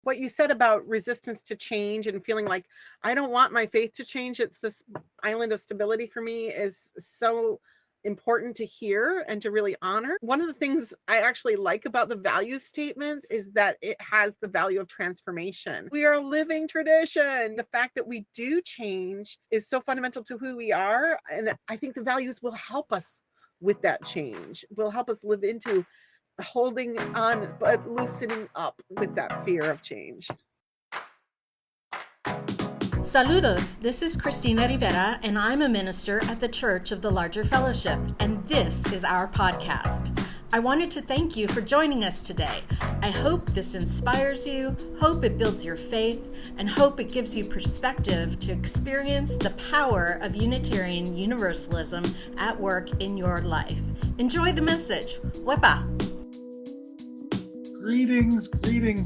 What you said about resistance to change and feeling like I don't want my faith to change, it's this island of stability for me, is so important to hear and to really honor. One of the things I actually like about the value statements is that it has the value of transformation. We are a living tradition. The fact that we do change is so fundamental to who we are. And I think the values will help us with that change, will help us live into holding on, but loosening up with that fear of change. Saludos, this is Cristina Rivera, and I'm a minister at the Church of the Larger Fellowship, and this is our podcast. I wanted to thank you for joining us today. I hope this inspires you, hope it builds your faith, and hope it gives you perspective to experience the power of Unitarian Universalism at work in your life. Enjoy the message. Wepa! Greetings,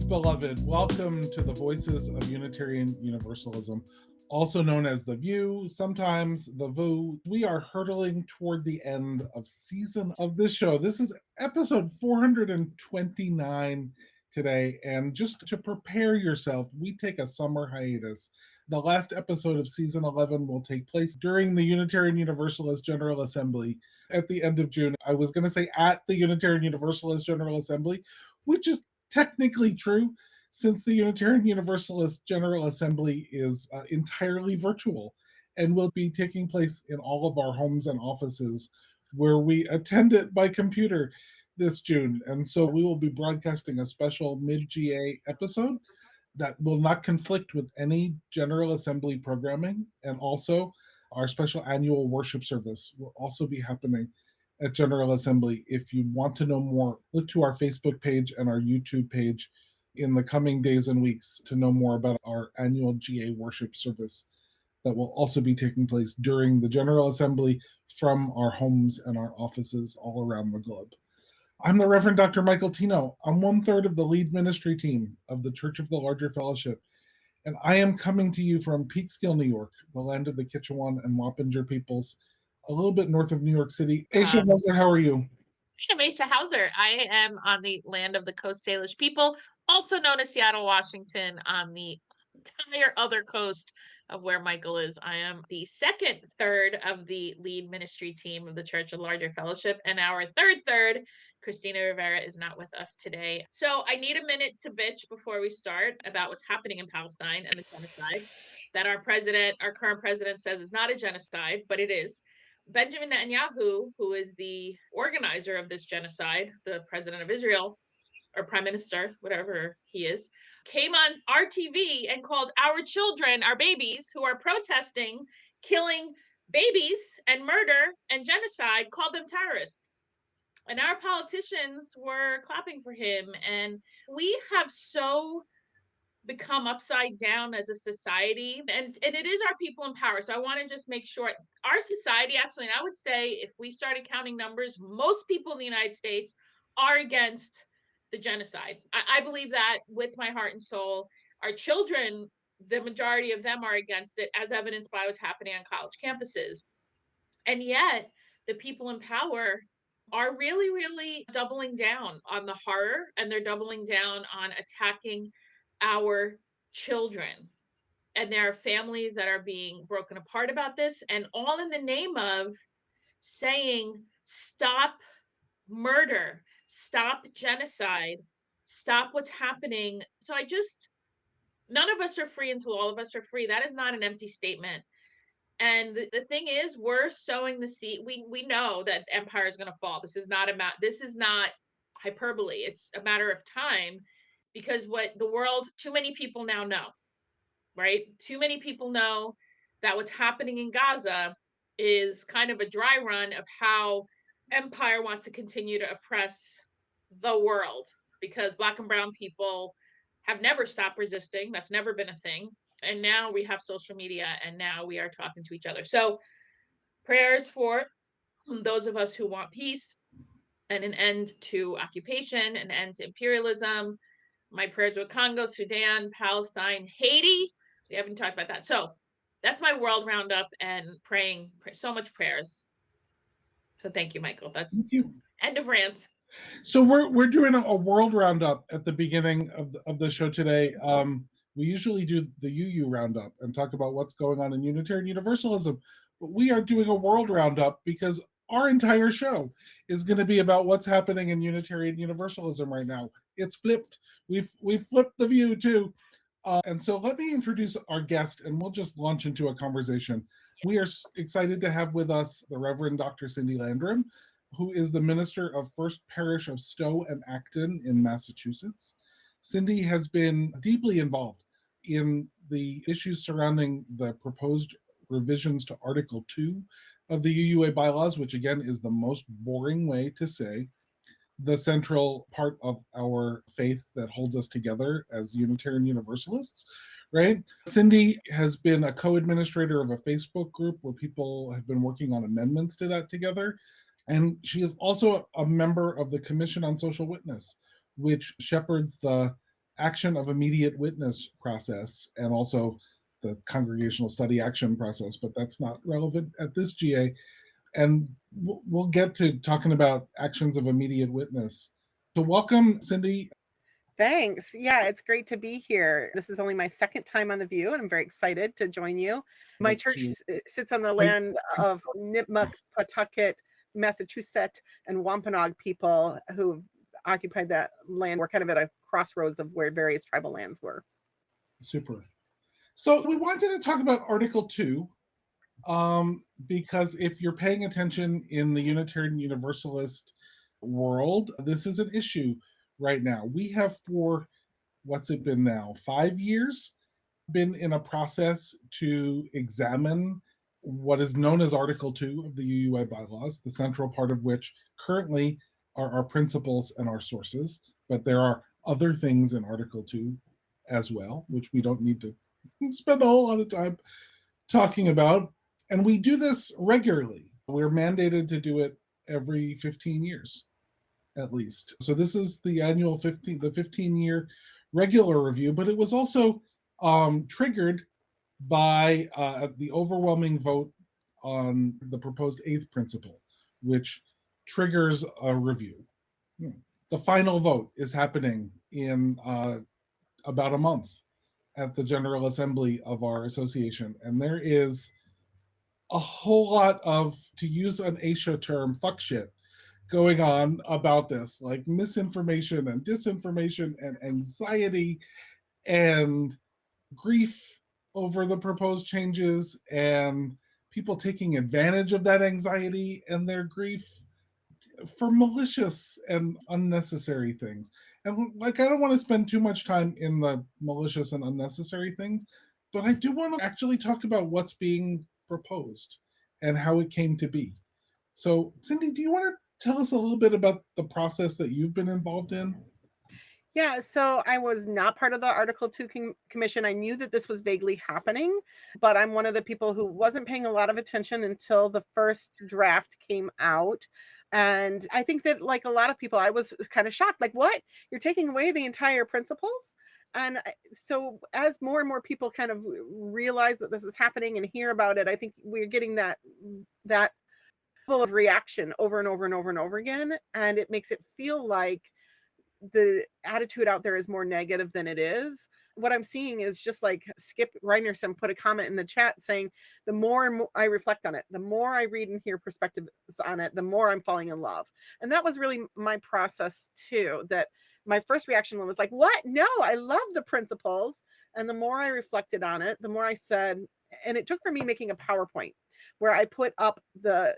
beloved. Welcome to the Voices of Unitarian Universalism, also known as the VUU, sometimes the VUU. We are hurtling toward the end of season of this show. This is episode 429 today, and just to prepare yourself, we take a summer hiatus. The last episode of season 11 will take place during the Unitarian Universalist General Assembly at the end of June. I was going to say at the Unitarian Universalist General Assembly, which is technically true since the Unitarian Universalist General Assembly is entirely virtual and will be taking place in all of our homes and offices where we attend it by computer this June. And so we will be broadcasting a special mid-GA episode that will not conflict with any General Assembly programming. And also our special annual worship service will also be happening at General Assembly. If you want to know more, look to our Facebook page and our YouTube page in the coming days and weeks to know more about our annual GA worship service that will also be taking place during the General Assembly from our homes and our offices all around the globe. I'm the Reverend Dr. Michael Tino. I'm 1/3 of the lead ministry team of the Church of the Larger Fellowship, and I am coming to you from Peekskill, New York, the land of the Kitchewan and Wappinger peoples, a little bit north of New York City. Aisha Hauser, how are you? I'm Aisha Hauser. I am on the land of the Coast Salish people, also known as Seattle, Washington, on the entire other coast of where Michael is. I am the second third of the lead ministry team of the Church of Larger Fellowship, and our third, Cristina Rivera, is not with us today. So I need a minute to bitch before we start about what's happening in Palestine and the genocide that our current president says is not a genocide, but it is. Benjamin Netanyahu, who is the organizer of this genocide, the president of Israel, or prime minister, whatever he is, came on our TV and called our children, our babies who are protesting, killing babies and murder and genocide, called them terrorists. And our politicians were clapping for him. And we have so become upside down as a society, and it is our people in power. So I want to just make sure our society actually, and I would say if we started counting numbers, most people in the United States are against the genocide. I believe that with my heart and soul. Our children, the majority of them are against it, as evidenced by what's happening on college campuses. And yet the people in power are really doubling down on the horror, and they're doubling down on attacking our children. And there are families that are being broken apart about this, and all in the name of saying, stop murder, stop genocide, stop what's happening. So none of us are free until all of us are free. That is not an empty statement. And the thing is, we're sowing the seed. We know that empire is going to fall. This is not hyperbole. It's a matter of time, because too many people now know, right? Too many people know that what's happening in Gaza is kind of a dry run of how empire wants to continue to oppress the world, because Black and brown people have never stopped resisting. That's never been a thing. And now we have social media, and now we are talking to each other. So prayers for those of us who want peace and an end to occupation, an end to imperialism. My prayers with Congo, Sudan, Palestine, Haiti. We haven't talked about that. So that's my world roundup, and praying so much prayers. So thank you, Michael. That's Thank you. end of rant. So we're doing a world roundup at the beginning of the show today. We usually do the UU roundup and talk about what's going on in Unitarian Universalism, but we are doing a world roundup because our entire show is going to be about what's happening in Unitarian Universalism right now. It's flipped. We've flipped the view too. And so let me introduce our guest, and we'll just launch into a conversation. We are excited to have with us the Reverend Dr. Cindy Landrum, who is the minister of First Parish of Stow and Acton in Massachusetts. Cindy has been deeply involved in the issues surrounding the proposed revisions to Article 2 of the UUA bylaws, which again is the most boring way to say the central part of our faith that holds us together as Unitarian Universalists, right? Cindy has been a co-administrator of a Facebook group where people have been working on amendments to that together. And she is also a member of the Commission on Social Witness, which shepherds the action of immediate witness process and also the congregational study action process, but that's not relevant at this GA. And we'll get to talking about actions of immediate witness. So welcome, Cindy. Thanks. Yeah, it's great to be here. This is only my second time on The View, and I'm very excited to join you. My church sits on the land of Nipmuc, Pawtucket, Massachusetts, and Wampanoag people who occupied that land. We're kind of at a crossroads of where various tribal lands were. Super. So we wanted to talk about Article 2, because if you're paying attention in the Unitarian Universalist world, this is an issue right now. We have for, what's it been now, 5 years, been in a process to examine what is known as Article 2 of the UUA bylaws, the central part of which currently are our principles and our sources, but there are other things in Article 2 as well, which we don't need to spend a whole lot of time talking about. And we do this regularly. We're mandated to do it every 15 years, at least. So this is the annual 15-year regular review, but it was also triggered by the overwhelming vote on the proposed 8th principle, which triggers a review. The final vote is happening in about a month at the General Assembly of our association, and there is a whole lot of, to use an Aisha term, fuck shit going on about this, like misinformation and disinformation and anxiety and grief over the proposed changes and people taking advantage of that anxiety and their grief for malicious and unnecessary things. And like, I don't want to spend too much time in the malicious and unnecessary things, but I do want to actually talk about what's being proposed and how it came to be. So, Cindy, do you want to tell us a little bit about the process that you've been involved in? Yeah, so I was not part of the Article 2 commission. I knew that this was vaguely happening, but I'm one of the people who wasn't paying a lot of attention until the first draft came out. And I think that, like a lot of people, I was kind of shocked. Like, what? You're taking away the entire principles? And so as more and more people kind of realize that this is happening and hear about it, I think we're getting that level of reaction over and over and over and over again. And it makes it feel like the attitude out there is more negative than it is. What I'm seeing is just like Skip Reinerson put a comment in the chat saying, the more and more I reflect on it, the more I read and hear perspectives on it, the more I'm falling in love. And that was really my process too, that my first reaction was like, what? No, I love the principles. And the more I reflected on it, the more I said, and it took for me making a PowerPoint where I put up the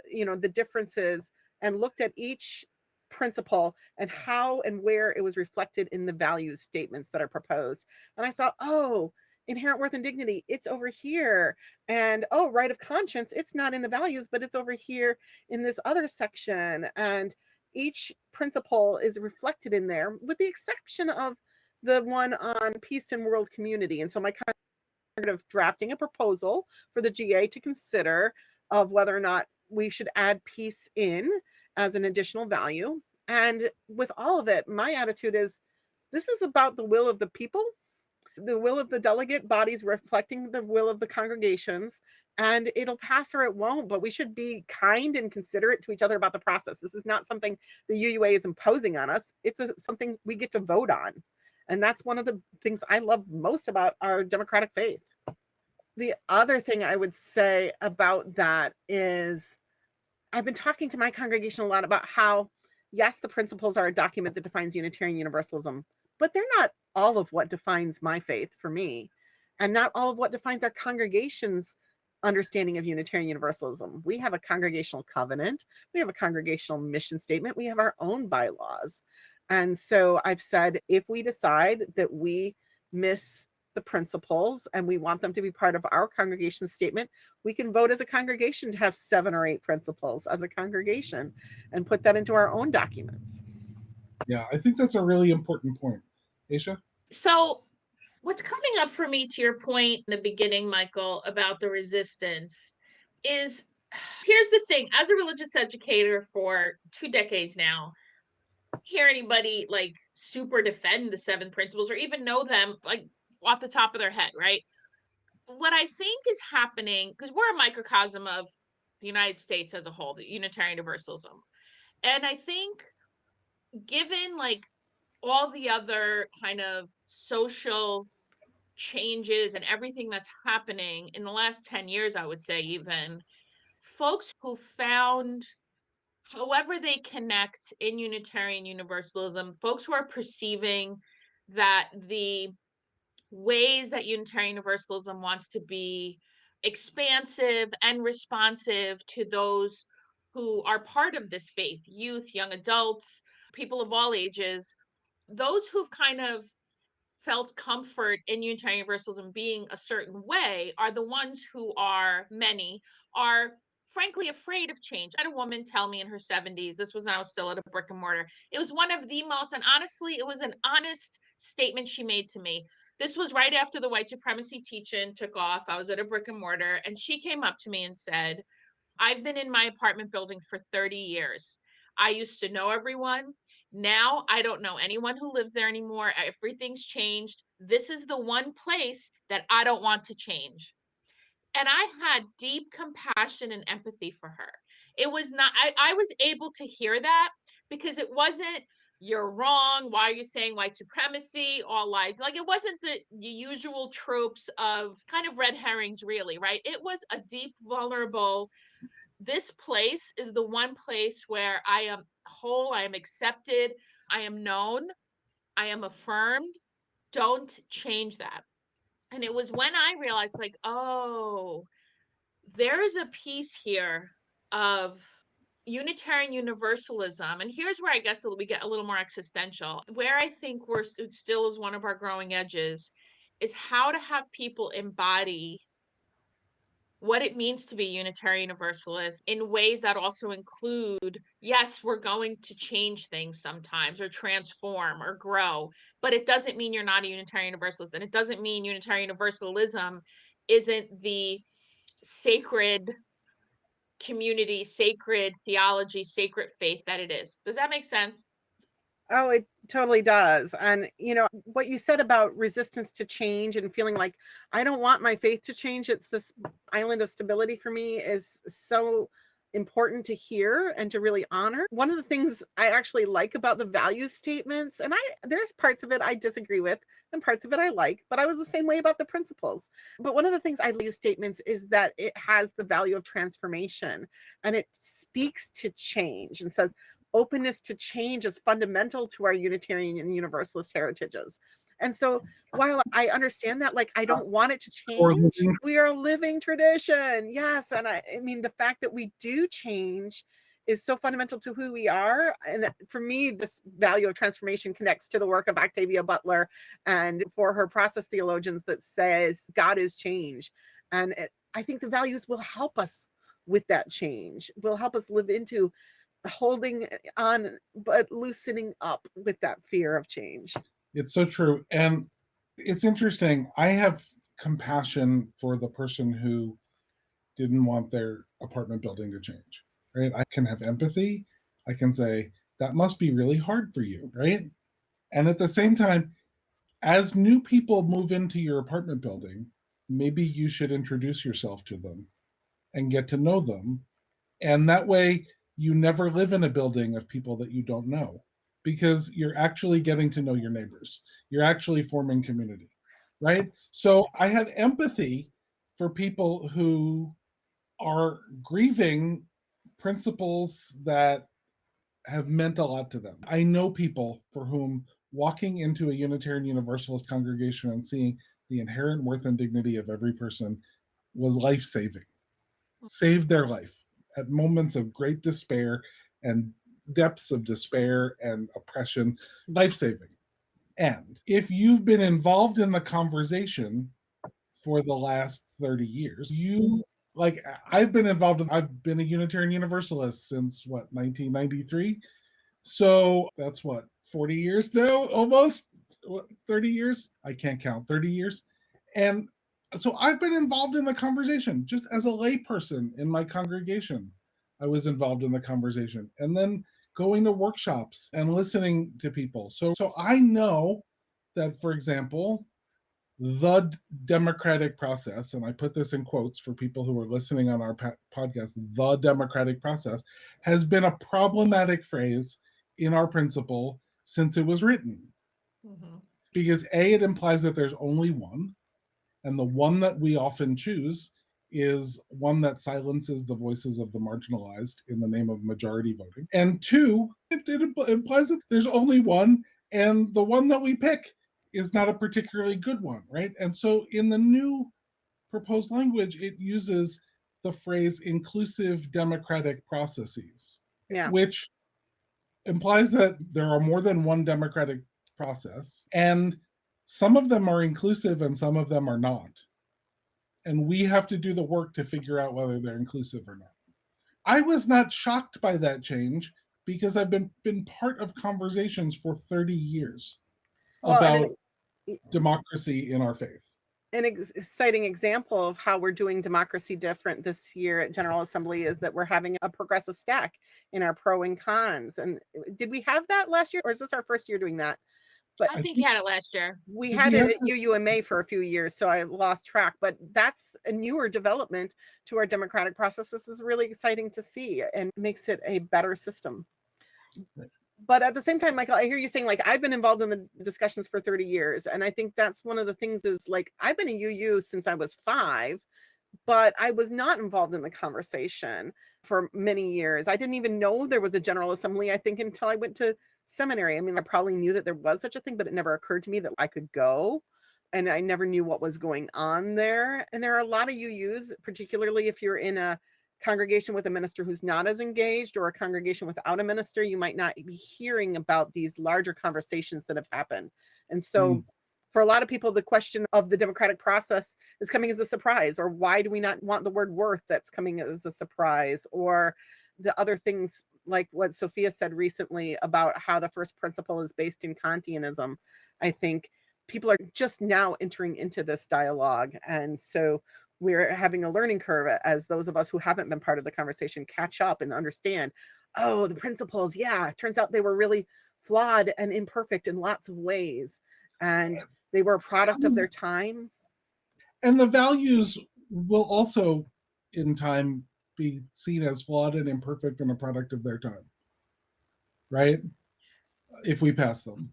differences and looked at each principle and how and where it was reflected in the values statements that are proposed. And I saw, oh, inherent worth and dignity, it's over here. And oh, right of conscience, it's not in the values, but it's over here in this other section. And each principle is reflected in there, with the exception of the one on peace and world community. And so my kind of drafting a proposal for the GA to consider of whether or not we should add peace in as an additional value. And with all of it, my attitude is, this is about the will of the people. The will of the delegate bodies reflecting the will of the congregations, and it'll pass or it won't, but we should be kind and considerate to each other about the process. This is not something the UUA is imposing on us. It's something we get to vote on. And that's one of the things I love most about our democratic faith. The other thing I would say about that is I've been talking to my congregation a lot about how, yes, the principles are a document that defines Unitarian Universalism, but they're not all of what defines my faith for me, and not all of what defines our congregation's understanding of Unitarian Universalism. We have a congregational covenant, we have a congregational mission statement, we have our own bylaws. And so I've said, if we decide that we miss the principles and we want them to be part of our congregation statement, we can vote as a congregation to have 7 or 8 principles as a congregation and put that into our own documents. Yeah, I think that's a really important point. Aisha? So what's coming up for me to your point in the beginning, Michael, about the resistance is, here's the thing. As a religious educator for 2 decades now, hear anybody like super defend the 7 principles or even know them like off the top of their head, right? What I think is happening, because we're a microcosm of the United States as a whole, the Unitarian Universalism. And I think given like all the other kind of social changes and everything that's happening in the last 10 years, I would say, even folks who found however they connect in Unitarian Universalism, folks who are perceiving that the ways that Unitarian Universalism wants to be expansive and responsive to those who are part of this faith, youth, young adults, people of all ages, those who've kind of felt comfort in Unitarian Universalism being a certain way are the ones who are, many are frankly afraid of change. I had a woman tell me in her 70s, this was when I was still at a brick and mortar. It was one of the most, and honestly, it was an honest statement she made to me. This was right after the white supremacy teaching took off. I was at a brick and mortar, and she came up to me and said, I've been in my apartment building for 30 years. I used to know everyone. Now I don't know anyone who lives there anymore. Everything's changed. This is the one place that I don't want to change. And I had deep compassion and empathy for her. It was not, I was able to hear that because it wasn't, you're wrong. Why are you saying white supremacy? All lies. Like it wasn't the usual tropes of kind of red herrings, really, right? It was a deep, vulnerable, this place is the one place where I am whole, I am accepted, I am known, I am affirmed. Don't change that. And it was when I realized, like, oh, there is a piece here of Unitarian Universalism. And here's where I guess we get a little more existential. Where I think we're still is one of our growing edges is how to have people embody what it means to be Unitarian Universalist in ways that also include, yes, we're going to change things sometimes or transform or grow, but it doesn't mean you're not a Unitarian Universalist. And it doesn't mean Unitarian Universalism isn't the sacred community, sacred theology, sacred faith that it is. Does that make sense? Oh, it totally does. And, what you said about resistance to change and feeling like I don't want my faith to change, it's this island of stability for me, is so important to hear and to really honor. One of the things I actually like about the value statements, and there's parts of it I disagree with and parts of it I like, but I was the same way about the principles. But one of the things I like statements is that it has the value of transformation and it speaks to change and says, openness to change is fundamental to our Unitarian and Universalist heritages. And so while I understand that, like, I don't want it to change, we are a living tradition. Yes. And I mean, the fact that we do change is so fundamental to who we are. And for me, this value of transformation connects to the work of Octavia Butler and for her process theologians that says God is change. And I think the values will help us with that change, will help us live into holding on, but loosening up with that fear of change. It's so true. And it's interesting. I have compassion for the person who didn't want their apartment building to change, right? I can have empathy. I can say, that must be really hard for you, right? And at the same time, As new people move into your apartment building, maybe you should introduce yourself to them and get to know them. And that way, you never live in a building of people that you don't know, because you're actually getting to know your neighbors. You're actually forming community, right? So I have empathy for people who are grieving principles that have meant a lot to them. I know people for whom walking into a Unitarian Universalist congregation and seeing the inherent worth and dignity of every person was life saving, saved their life at moments of great despair and depths of despair and oppression, life saving. And if you've been involved in the conversation for the last 30 years, like I've been involved I've been a Unitarian Universalist since what, 1993. So that's what, 40 years now, almost. What, 30 years? I can't count, 30 years. And so I've been involved in the conversation just as a layperson in my congregation. I was involved in the conversation and then going to workshops and listening to people. So I know that, for example, the democratic process, and I put this in quotes for people who are listening on our podcast, the democratic process has been a problematic phrase in our principle since it was written. Mm-hmm. Because A, it implies that there's only one, and the one that we often choose is one that silences the voices of the marginalized in the name of majority voting. And two, it implies that there's only one, and the one that we pick is not a particularly good one, right? And so in the new proposed language, it uses the phrase inclusive democratic processes, Yeah. which implies that there are more than one democratic process, and some of them are inclusive and some of them are not. And we have to do the work to figure out whether they're inclusive or not. I was not shocked by that change because I've been part of conversations for 30 years Well, about democracy in our faith. An exciting example of how we're doing democracy different this year at General Assembly is that we're having a progressive stack in our pro and cons. And did we have that last year, or is this our first year doing that? But I think you had it last year. we had it at UUMA for a few years, so I lost track. But that's a newer development to our democratic process. This is really exciting to see and makes it a better system. But at the same time, Michael, I hear you saying, like, I've been involved in the discussions for 30 years. And I think that's one of the things is, like, I've been a UU since I was 5, but I was not involved in the conversation for many years. I didn't even know there was a General Assembly, I think, until I went to seminary. I mean, I probably knew that there was such a thing, but it never occurred to me that I could go. And I never knew what was going on there. And there are a lot of UUs, particularly if you're in a congregation with a minister who's not as engaged, or a congregation without a minister, you might not be hearing about these larger conversations that have happened. And so for a lot of people, the question of the democratic process is coming as a surprise, or why do we not want the word worth that's coming as a surprise, or the other things like what Sophia said recently about how the first principle is based in Kantianism. I think people are just now entering into this dialogue. And so we're having a learning curve as those of us who haven't been part of the conversation catch up and understand, oh, the principles, yeah, turns out they were really flawed and imperfect in lots of ways. And they were a product of their time. And the values will also, in time, be seen as flawed and imperfect and a product of their time, right? If we pass them.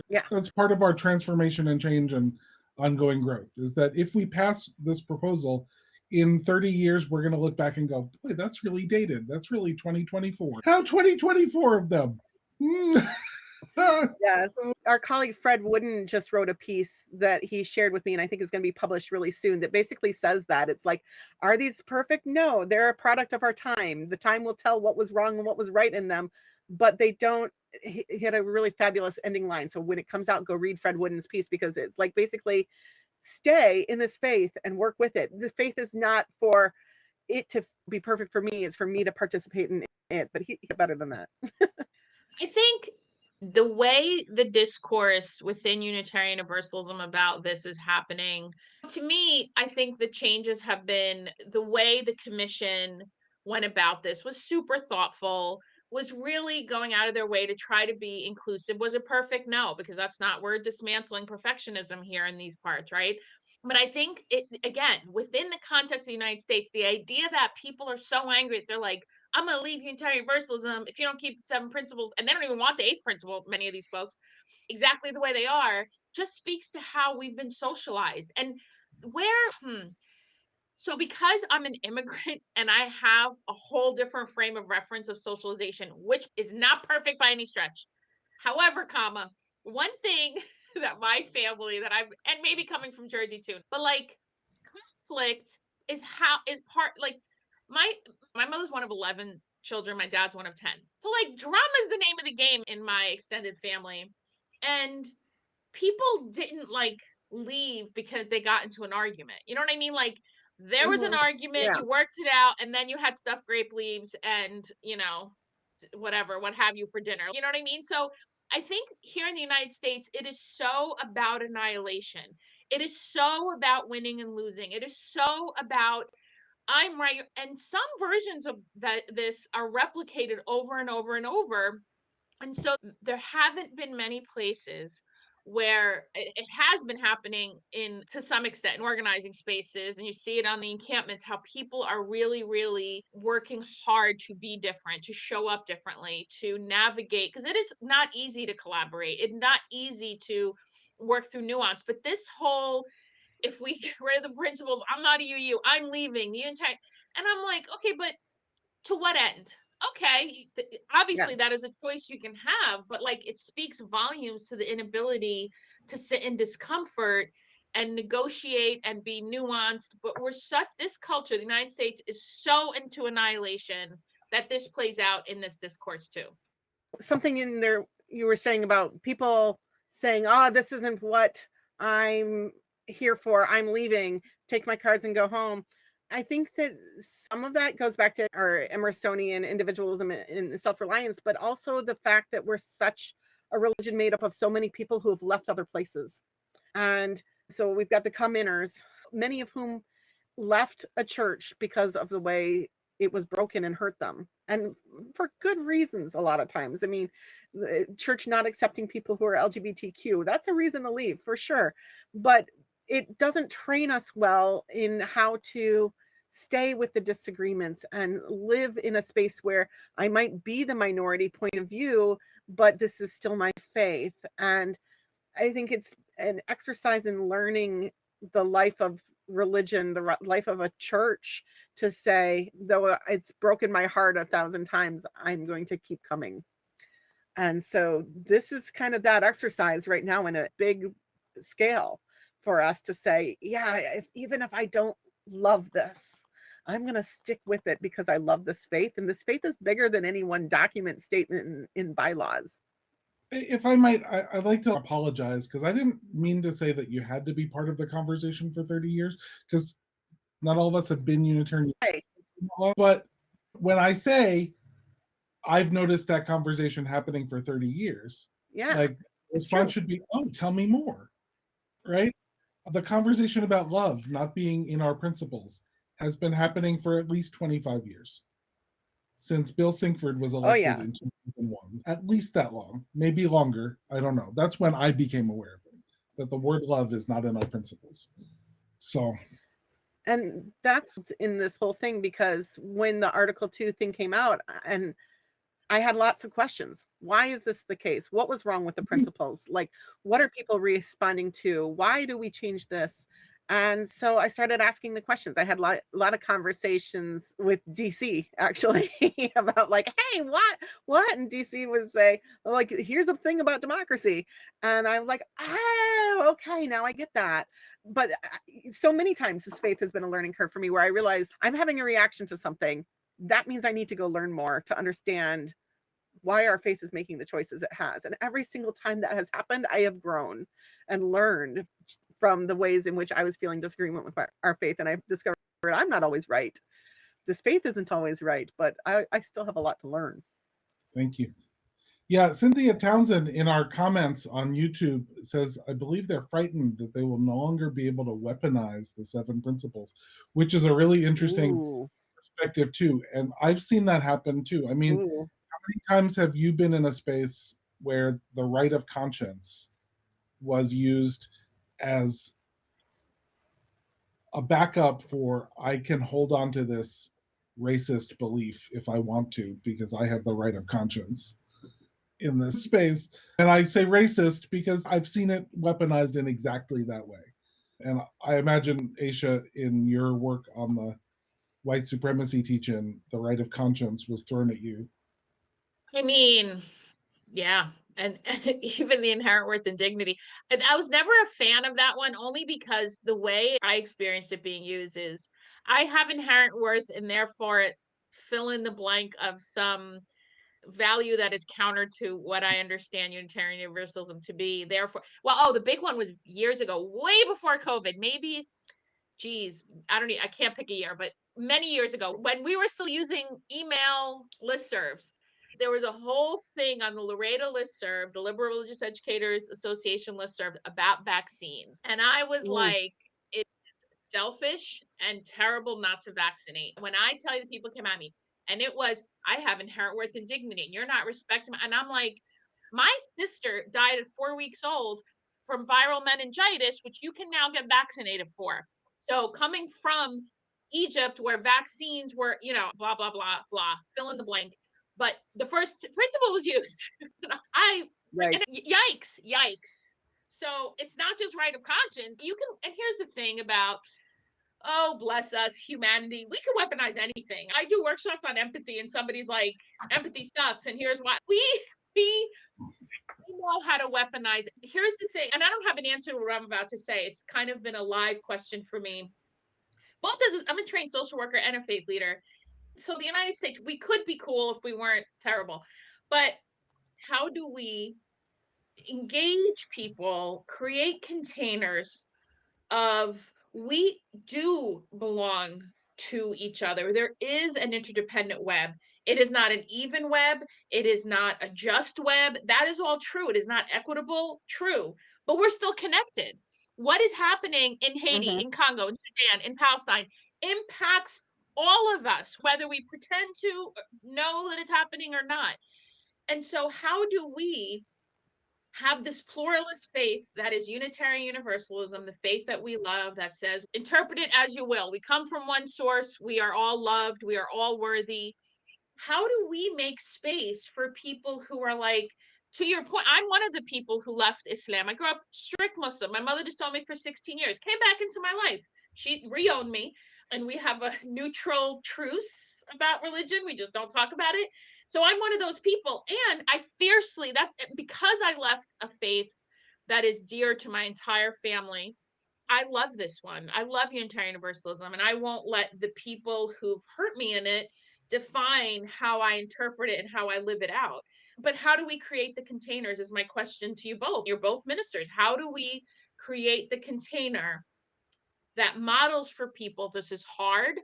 Yeah. That's part of our transformation and change and ongoing growth, is that if we pass this proposal, in 30 years, we're going to look back and go, boy, that's really dated. That's really 2024. How 2024 of them? Yes. Our colleague Fred Wooden just wrote a piece that he shared with me, and I think is going to be published really soon, that basically says that it's like, are these perfect? No, they're a product of our time. The time will tell what was wrong and what was right in them, but they don't. He had a really fabulous ending line. So when it comes out, go read Fred Wooden's piece, because it's like, basically, stay in this faith and work with it. The faith is not for it to be perfect for me. It's for me to participate in it. But he better than that. I think the way the discourse within Unitarian Universalism about this is happening, to me, I think the changes have been the way the commission went about this was super thoughtful. was really going out of their way to try to be inclusive. Was it perfect? No, because we're dismantling perfectionism here in these parts, right? But I think it, again, within the context of the United States, the idea that people are so angry that they're like, I'm going to leave Unitarian Universalism if you don't keep the 7 principles, and they don't even want the 8th principle, many of these folks, exactly the way they are, just speaks to how we've been socialized. And so because I'm an immigrant and I have a whole different frame of reference of socialization, which is not perfect by any stretch. However, one thing that my family and maybe coming from Jersey too, but like conflict is part, like my mother's one of 11 children, my dad's one of 10. So like drama is the name of the game in my extended family. And people didn't like leave because they got into an argument. You know what I mean? Like there was an argument, Yeah. you worked it out, and then you had stuffed grape leaves and, whatever, what have you for dinner. You know what I mean? So I think here in the United States, it is so about annihilation. It is so about winning and losing. It is so about I'm right. And some versions of this are replicated over and over and over. And so there haven't been many places where it has been happening to some extent in organizing spaces, and you see it on the encampments, how people are really, really working hard to be different, to show up differently, to navigate, because it is not easy to collaborate. It's not easy to work through nuance. But this whole, if we get rid of the principles, I'm not a UU, I'm leaving the entire, and I'm like, okay, but to what end? Okay, obviously that is a choice you can have, but like it speaks volumes to the inability to sit in discomfort and negotiate and be nuanced. But this culture, the United States, is so into annihilation that this plays out in this discourse too. Something in there you were saying about people saying, oh, this isn't what I'm here for, I'm leaving, take my cards and go home. I think that some of that goes back to our Emersonian individualism and self-reliance, but also the fact that we're such a religion made up of so many people who have left other places. And so we've got the come-inners, many of whom left a church because of the way it was broken and hurt them. And for good reasons, a lot of times. I mean, the church not accepting people who are LGBTQ, that's a reason to leave for sure. But it doesn't train us well in how to stay with the disagreements and live in a space where I might be the minority point of view, but this is still my faith. And I think it's an exercise in learning the life of religion, the life of a church, to say, though it's broken my heart 1,000 times, I'm going to keep coming. And so this is kind of that exercise right now in a big scale for us to say, yeah, even if I don't love this, I'm going to stick with it because I love this faith. And this faith is bigger than any one document, statement in bylaws. If I might, I'd like to apologize because I didn't mean to say that you had to be part of the conversation for 30 years because not all of us have been Unitarian. Right. But when I say I've noticed that conversation happening for 30 years, like the response should be, oh, tell me more, right? The conversation about love not being in our principles has been happening for at least 25 years. Since Bill Sinkford was elected in 2001, at least that long, maybe longer. I don't know. That's when I became aware of it, that the word love is not in our principles. So, and that's in this whole thing, because when the Article 2 thing came out, and I had lots of questions. Why is this the case? What was wrong with the principles? Like, what are people responding to? Why do we change this? And so I started asking the questions. I had a lot of conversations with DC, actually, about like, hey, what? And DC would say, like, here's a thing about democracy. And I was like, oh, okay, now I get that. But so many times this faith has been a learning curve for me, where I realized I'm having a reaction to something. That means I need to go learn more to understand why our faith is making the choices it has. And every single time that has happened, I have grown and learned from the ways in which I was feeling disagreement with our faith. And I've discovered I'm not always right. This faith isn't always right, but I still have a lot to learn. Thank you. Yeah, Cynthia Townsend in our comments on YouTube says, I believe they're frightened that they will no longer be able to weaponize the 7 principles, which is a really interesting perspective too. And I've seen that happen too. I mean, how many times have you been in a space where the right of conscience was used as a backup for, I can hold on to this racist belief if I want to, because I have the right of conscience in this space? And I say racist because I've seen it weaponized in exactly that way. And I imagine, Aisha, in your work on the white supremacy teaching, the right of conscience was thrown at you. I mean, yeah. And even the inherent worth and dignity. And I was never a fan of that one, only because the way I experienced it being used is I have inherent worth, and therefore it fill in the blank of some value that is counter to what I understand Unitarian Universalism to be. Therefore, the big one was years ago, way before COVID, maybe, geez, I can't pick a year, but many years ago, when we were still using email listservs, there was a whole thing on the Laredo listserv, the Liberal Religious Educators Association listserv, about vaccines. And I was like, it's selfish and terrible not to vaccinate. When I tell you, the people came at me, and it was, I have inherent worth and dignity, and you're not respecting. And I'm like, my sister died at 4 weeks old from viral meningitis, which you can now get vaccinated for. So coming from Egypt, where vaccines were, blah, blah, blah, blah, fill in the blank. But the first principle was used. Yikes. So it's not just right of conscience. And here's the thing about, oh, bless us, humanity. We can weaponize anything. I do workshops on empathy, and somebody's like, empathy sucks, and here's why. We know how to weaponize it. Here's the thing, and I don't have an answer to what I'm about to say. It's kind of been a live question for me. I'm a trained social worker and a faith leader. So the United States, we could be cool if we weren't terrible. But how do we engage people, create containers of, we do belong to each other. There is an interdependent web. It is not an even web. It is not a just web. That is all true. It is not equitable, true, but we're still connected. What is happening in Haiti, in Congo, in Sudan, in Palestine impacts all of us, whether we pretend to know that it's happening or not. And so how do we have this pluralist faith that is Unitarian Universalism, the faith that we love, that says, interpret it as you will. We come from one source. We are all loved. We are all worthy. How do we make space for people who are like, to your point, I'm one of the people who left Islam. I grew up strict Muslim. My mother disowned me for 16 years, came back into my life. She reowned me, and we have a neutral truce about religion. We just don't talk about it. So I'm one of those people. And I fiercely, because I left a faith that is dear to my entire family, I love this one. I love Unitarian Universalism, and I won't let the people who've hurt me in it define how I interpret it and how I live it out. But how do we create the containers is my question to you both. You're both ministers. How do we create the container that models for people, this is hard,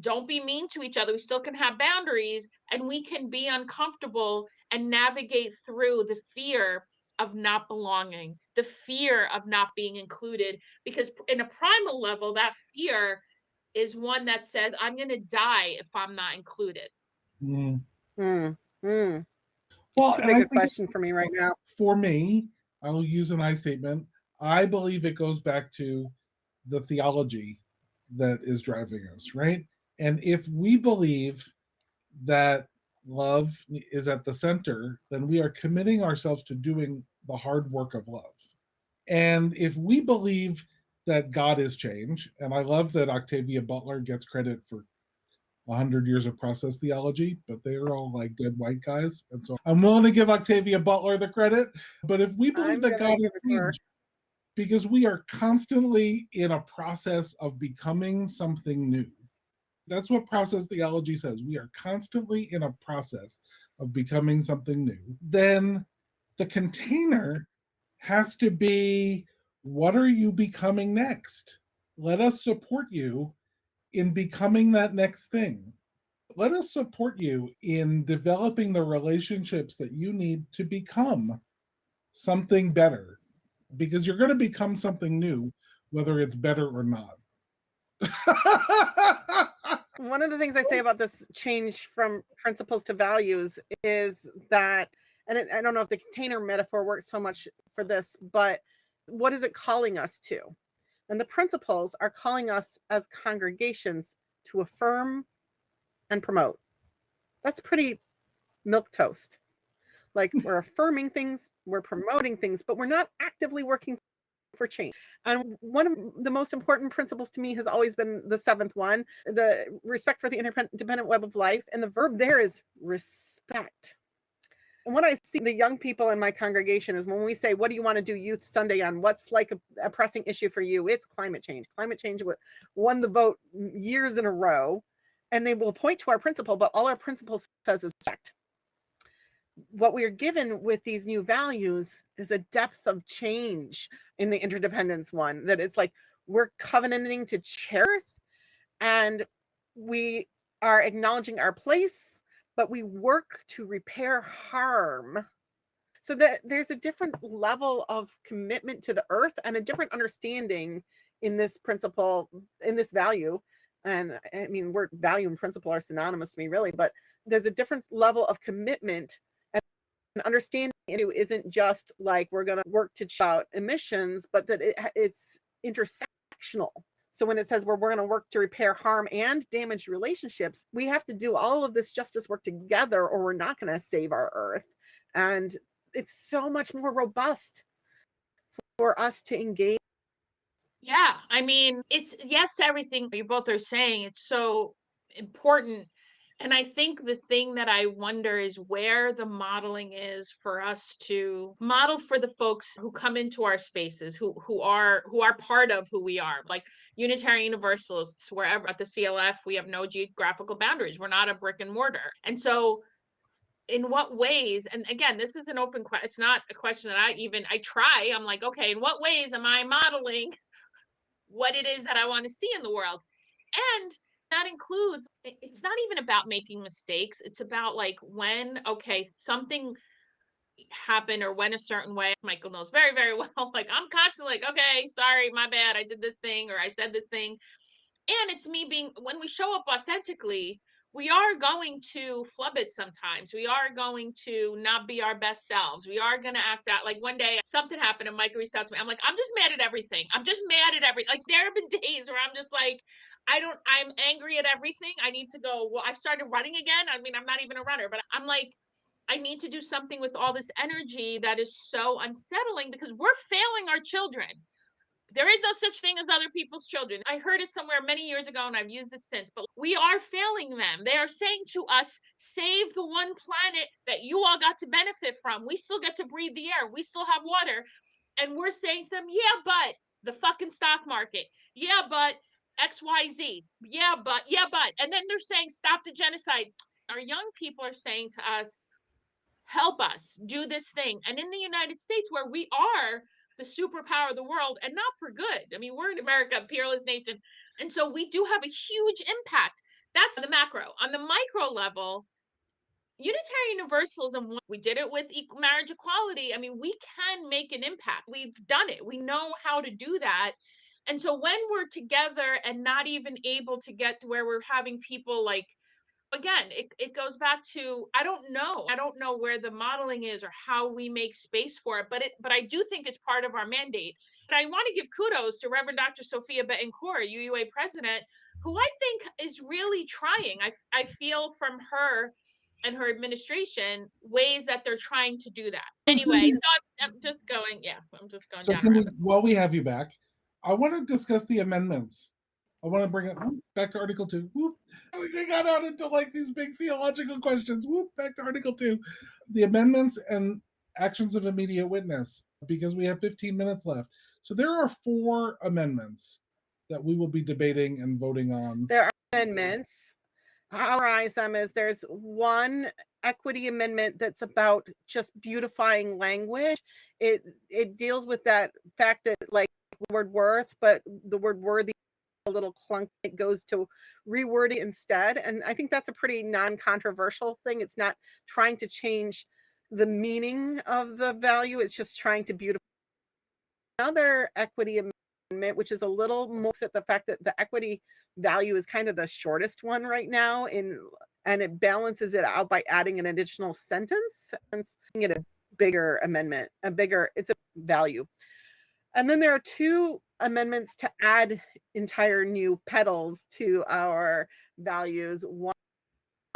don't be mean to each other, we still can have boundaries, and we can be uncomfortable and navigate through the fear of not belonging, the fear of not being included, because in a primal level, that fear is one that says, I'm going to die if I'm not included. Mm. Well, Well, it's a bigger question for me right now. For me, I'll use an I statement. I believe it goes back to the theology that is driving us, right? And if we believe that love is at the center, then we are committing ourselves to doing the hard work of love. And if we believe that God is change, and I love that Octavia Butler gets credit for 100 years of process theology, but they're all like dead white guys. And so I'm willing to give Octavia Butler the credit. But if we believe that God is change, because we are constantly in a process of becoming something new. That's what process theology says. We are constantly in a process of becoming something new. Then the container has to be, what are you becoming next? Let us support you in becoming that next thing. Let us support you in developing the relationships that you need to become something better, because you're going to become something new, whether it's better or not. One of the things I say about this change from principles to values is that, and I don't know if the container metaphor works so much for this, but what is it calling us to? And the principles are calling us as congregations to affirm and promote. That's pretty milquetoast. Like, we're affirming things, we're promoting things, but we're not actively working for change. And one of the most important principles to me has always been the seventh one, the respect for the independent web of life. And the verb there is respect. And what I see the young people in my congregation is when we say, what do you want to do Youth Sunday on? What's like a pressing issue for you? It's climate change. Climate change won the vote years in a row. And they will point to our principle, but all our principle says is respect. What we are given with these new values is a depth of change in the interdependence one, that it's like we're covenanting to cherish, and we are acknowledging our place, but we work to repair harm. So that there's a different level of commitment to the earth and a different understanding in this principle, in this value. And I mean, word value and principle are synonymous to me, really, but there's a different level of commitment. And understanding it isn't just like we're going to work to cut out emissions, but that it's intersectional. So when it says we're going to work to repair harm and damaged relationships, we have to do all of this justice work together, or we're not going to save our earth. And it's so much more robust for us to engage. Yeah, I mean, it's yes, everything you both are saying, it's so important. And I think the thing that I wonder is where the modeling is for us to model for the folks who come into our spaces, who are part of who we are, like Unitarian Universalists, wherever at the CLF, we have no geographical boundaries. We're not a brick and mortar. And so in what ways, and again, this is an open question, it's not a question that I try. I'm like, okay, in what ways am I modeling what it is that I want to see in the world? And that includes, it's not even about making mistakes. It's about like when, okay, something happened or went a certain way. Michael knows very, very well. Like I'm constantly like, okay, sorry, my bad. I did this thing or I said this thing. And it's me being, when we show up authentically, we are going to flub it sometimes. We are going to not be our best selves. We are going to act out. Like one day something happened and Mike reached out to me. I'm like, I'm just mad at everything. I'm just mad at everything. Like there have been days where I'm just like, I'm angry at everything. I need to go. Well, I've started running again. I mean, I'm not even a runner, but I'm like, I need to do something with all this energy that is so unsettling because we're failing our children. There is no such thing as other people's children. I heard it somewhere many years ago and I've used it since, but we are failing them. They are saying to us, save the one planet that you all got to benefit from. We still get to breathe the air. We still have water. And we're saying to them, yeah, but the fucking stock market. Yeah, but XYZ. Yeah, but. And then they're saying, stop the genocide. Our young people are saying to us, help us do this thing. And in the United States, where we are the superpower of the world, and not for good. I mean, we're in America, peerless nation. And so we do have a huge impact. That's the macro. On the micro level, Unitarian Universalism, we did it with marriage equality. I mean, we can make an impact. We've done it. We know how to do that. And so when we're together and not even able to get to where we're having people like, again, it goes back to I don't know where the modeling is or how we make space for it, but I do think it's part of our mandate. And I want to give kudos to Reverend Dr. Sophia Betancourt, UUA president, who I think is really trying. I feel from her and her administration ways that they're trying to do that. Anyway, so I'm just going, yeah, I'm just going So down. Cindy, while we have you back, I want to discuss the amendments. I want to bring it back to Article 2. Whoop. We got out into like these big theological questions. Whoop, back to Article 2. The amendments and actions of immediate witness, because we have 15 minutes left. So there are 4 amendments that we will be debating and voting on. There are amendments. How I summarize them is there's one equity amendment that's about just beautifying language. It deals with that fact that like the word worth, but the word worthy a little clunk, it goes to reword it instead. And I think that's a pretty non-controversial thing. It's not trying to change the meaning of the value. It's just trying to beautify. Another equity amendment which is a little more at the fact that the equity value is kind of the shortest one right now, and it balances it out by adding an additional sentence and making it a bigger amendment, it's a value. And then there are two amendments to add entire new petals to our values. One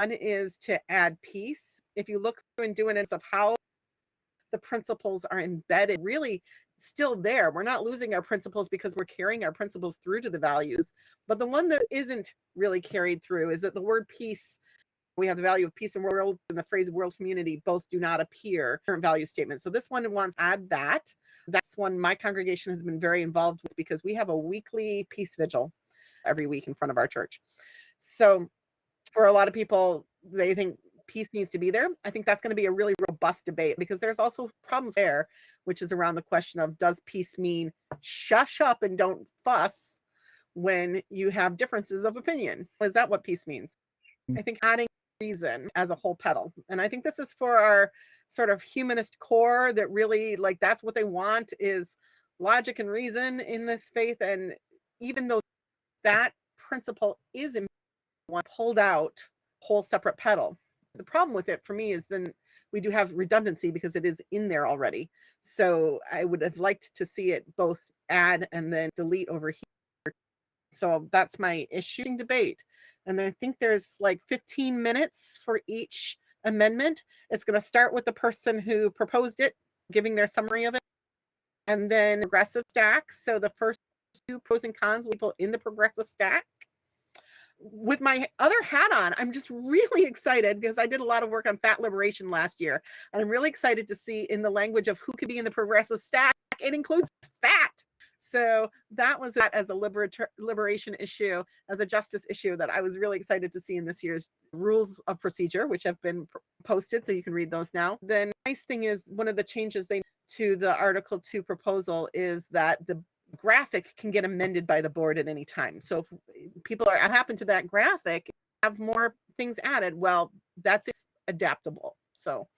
is to add peace. If you look through and do an analysis of how the principles are embedded, really still there. We're not losing our principles because we're carrying our principles through to the values. But the one that isn't really carried through is that the word peace, we have the value of peace and world, and the phrase world community both do not appear in current value statement. So this one wants to add that. That's one my congregation has been very involved with, because we have a weekly peace vigil every week in front of our church. So for a lot of people, they think peace needs to be there. I think that's going to be a really robust debate, because there's also problems there, which is around the question of, does peace mean shush up and don't fuss when you have differences of opinion? Is that what peace means? I think adding reason as a whole petal. And I think this is for our sort of humanist core that really, like, that's what they want, is logic and reason in this faith. And even though that principle is pulled out whole separate petal, the problem with it for me is then we do have redundancy because it is in there already. So I would have liked to see it both add and then delete over here. So that's my issue debate. And I think there's like 15 minutes for each amendment. It's going to start with the person who proposed it, giving their summary of it, and then progressive stack. So the first two pros and cons will be people in the progressive stack. With my other hat on, I'm just really excited because I did a lot of work on fat liberation last year. And I'm really excited to see, in the language of who could be in the progressive stack, it includes fat. So that was that as a liberation issue, as a justice issue, that I was really excited to see in this year's rules of procedure, which have been posted, so you can read those now. The nice thing is, one of the changes they to the Article 2 proposal is that the graphic can get amended by the board at any time. So if people are happen to that graphic, have more things added, well, that's adaptable. So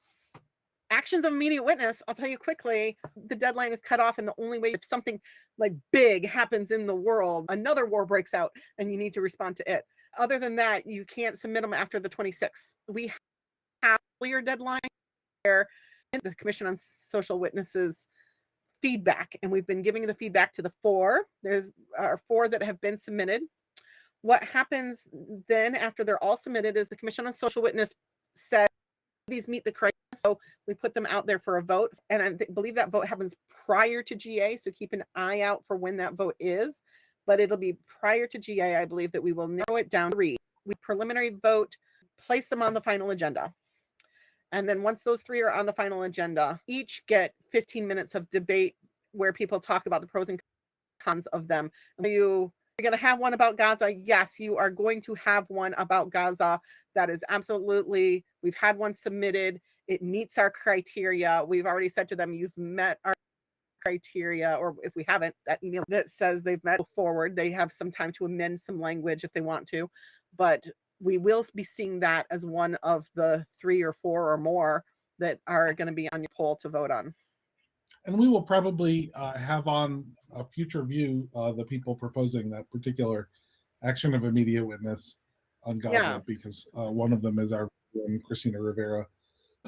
actions of immediate witness, I'll tell you quickly, the deadline is cut off, and the only way, if something like big happens in the world, another war breaks out and you need to respond to it. Other than that, you can't submit them after the 26th. We have a clear deadline where the Commission on Social Witnesses feedback, and we've been giving the feedback to the four. There's 4 that have been submitted. What happens then after they're all submitted is the Commission on Social Witness said these meet the criteria, so we put them out there for a vote, and I believe that vote happens prior to GA, so keep an eye out for when that vote is, but it'll be prior to GA. I believe that we will narrow it down to 3. We preliminary vote, place them on the final agenda. And then once those 3 are on the final agenda, each get 15 minutes of debate where people talk about the pros and cons of them. You're going to have one about Gaza. Yes, you are going to have one about Gaza. That is absolutely, we've had one submitted. It meets our criteria. We've already said to them, you've met our criteria, or if we haven't, that email that says they've met forward, they have some time to amend some language if they want to. But we will be seeing that as one of the 3 or 4 or more that are going to be on your poll to vote on. And we will probably have on a future view the people proposing that particular action of immediate witness on Gaza, because one of them is our friend Christina Rivera.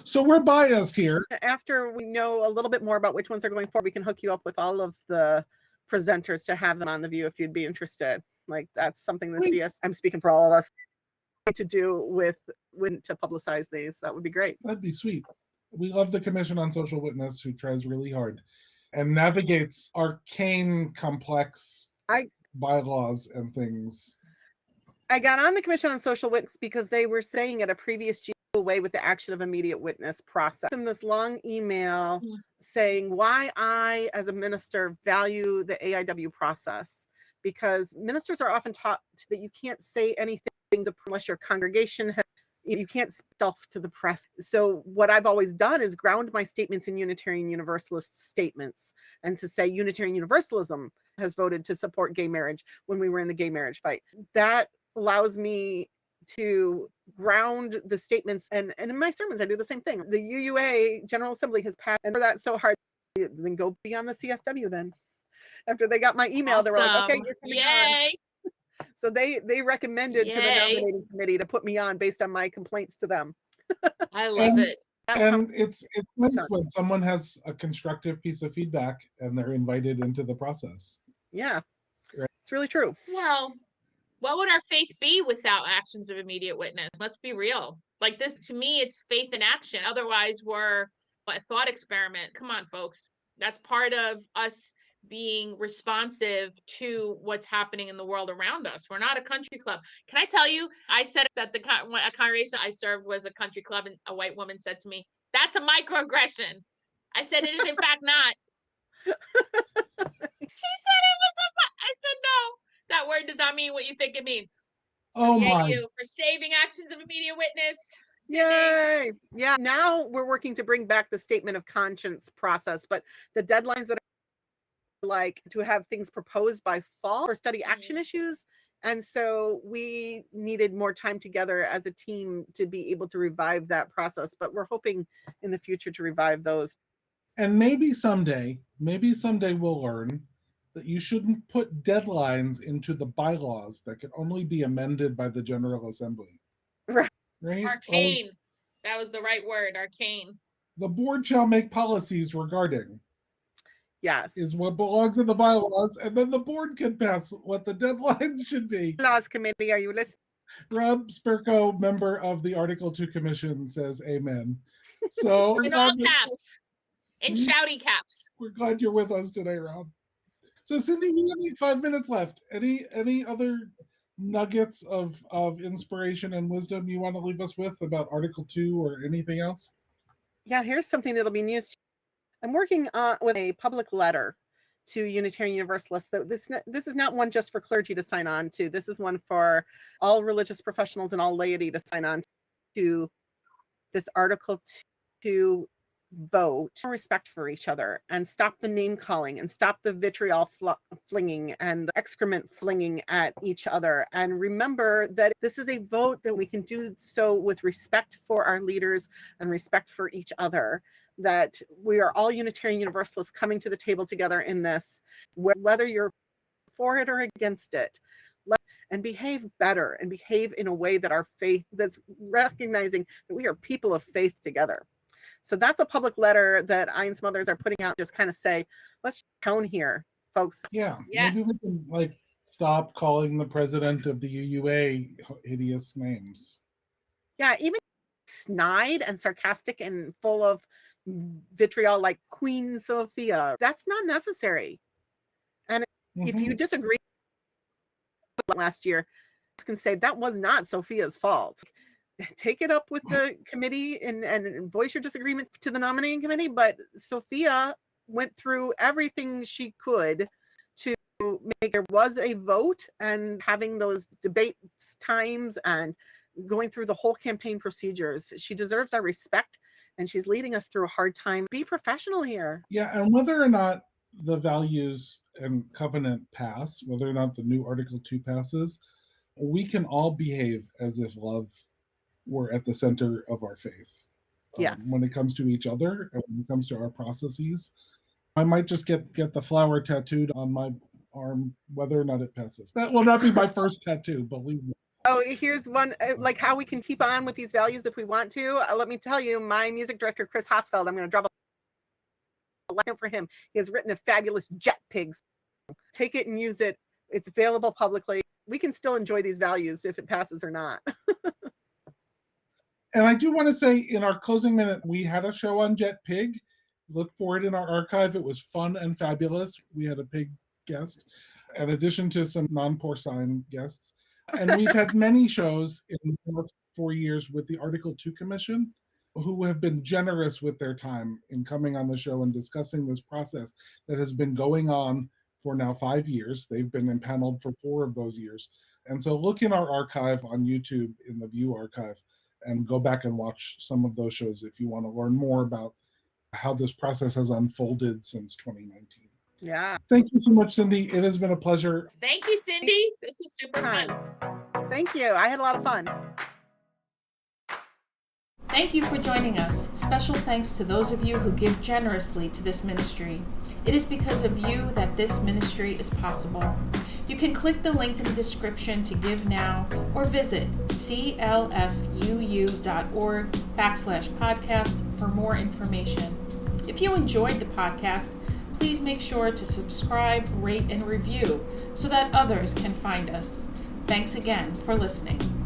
So we're biased here. After we know a little bit more about which ones are going forward, we can hook you up with all of the presenters to have them on the view if you'd be interested. Like, that's something the CS, I'm speaking for all of us, to do with to publicize these. That would be great. That'd be sweet. We love the Commission on Social Witness, who tries really hard and navigates arcane, complex bylaws and things. I got on the Commission on Social Witness because they were saying at a previous GA way with the action of immediate witness process. In this long email saying why I, as a minister, value the AIW process, because ministers are often taught that you can't say anything unless your congregation has, you can't self to the press. So what I've always done is ground my statements in Unitarian Universalist statements, and to say Unitarian Universalism has voted to support gay marriage when we were in the gay marriage fight. That allows me to ground the statements, and in my sermons I do the same thing. The UUA General Assembly has passed, and for that so hard, then go beyond the CSW then. After they got my email, they were like, okay, Awesome. you're coming on. Yay. So they recommended to the Yay. nominating committee to put me on based on my complaints to them. I love it. That's how And it's nice done. when someone has a constructive piece of feedback and they're invited into the process. Yeah, Right. it's really true. Well, what would our faith be without actions of immediate witness? Let's be real. Like this, to me, it's faith in action. Otherwise, we're a thought experiment. Come on, folks. That's part of us being responsive to what's happening in the world around us. We're not a country club. Can I tell you, I said that a congregation I served was a country club, and a white woman said to me, that's a microaggression. I said, it is in fact not. She said it was I said, no, that word does not mean what you think it means. So Oh yay my. you for saving actions of immediate witness. Cindy. Yay! Yeah, now we're working to bring back the statement of conscience process, but the deadlines that are like to have things proposed by fall for study action issues. And so we needed more time together as a team to be able to revive that process, but we're hoping in the future to revive those. And maybe someday we'll learn that you shouldn't put deadlines into the bylaws that can only be amended by the General Assembly. Right. Right? Arcane. That was the right word, arcane. The board shall make policies regarding Yes. is what belongs in the bylaws, and then the board can pass what the deadlines should be. Laws Committee, are you listening? Rob Spirko, member of the Article 2 Commission, says amen. So In all caps. In shouty caps. We're glad you're with us today, Rob. So Cindy, we have like 5 minutes left. Any other nuggets of inspiration and wisdom you want to leave us with about Article 2 or anything else? Yeah, here's something that'll be news. I'm working with a public letter to Unitarian Universalists. This is not one just for clergy to sign on to. This is one for all religious professionals and all laity to sign on to this Article 2 vote. Respect for each other and stop the name calling and stop the vitriol flinging and excrement flinging at each other. And remember that this is a vote that we can do so with respect for our leaders and respect for each other, that we are all Unitarian Universalists coming to the table together in this, whether you're for it or against it, and behave better and behave in a way that our faith, that's recognizing that we are people of faith together. So that's a public letter that I and some others are putting out, just kind of say, let's tone here, folks. Yeah, yes. Maybe we can stop calling the president of the UUA hideous names. Yeah, even snide and sarcastic and full of vitriol like Queen Sophia. That's not necessary. And if you disagree with last year, you can say that was not Sophia's fault. Take it up with the committee and voice your disagreement to the nominating committee. But Sophia went through everything she could to make there was a vote, and having those debate times and going through the whole campaign procedures. She deserves our respect, and she's leading us through a hard time. Be professional here. Yeah, and whether or not the values and covenant pass, whether or not the new Article 2 passes, we can all behave as if love were at the center of our faith. Yes. When it comes to each other and when it comes to our processes. I might just get the flower tattooed on my arm, whether or not it passes. That will not be my first tattoo, believe me. Oh, here's one, like how we can keep on with these values if we want to. Let me tell you, my music director, Chris Hosfeld, I'm going to drop a line for him. He has written a fabulous Jet Pigs. Take it and use it. It's available publicly. We can still enjoy these values if it passes or not. And I do want to say, in our closing minute, we had a show on Jet Pig. Look for it in our archive. It was fun and fabulous. We had a pig guest, in addition to some non-porcine guests. And we've had many shows in the last 4 years with the Article 2 Commission, who have been generous with their time in coming on the show and discussing this process that has been going on for now 5 years. They've been impaneled for 4 of those years. And so look in our archive on YouTube, in the View archive, and go back and watch some of those shows if you want to learn more about how this process has unfolded since 2019. Yeah. Thank you so much, Cindy. It has been a pleasure. Thank you, Cindy. This was super fun. Thank you. I had a lot of fun. Thank you for joining us. Special thanks to those of you who give generously to this ministry. It is because of you that this ministry is possible. You can click the link in the description to give now or visit clfuu.org/podcast for more information. If you enjoyed the podcast, please make sure to subscribe, rate, and review so that others can find us. Thanks again for listening.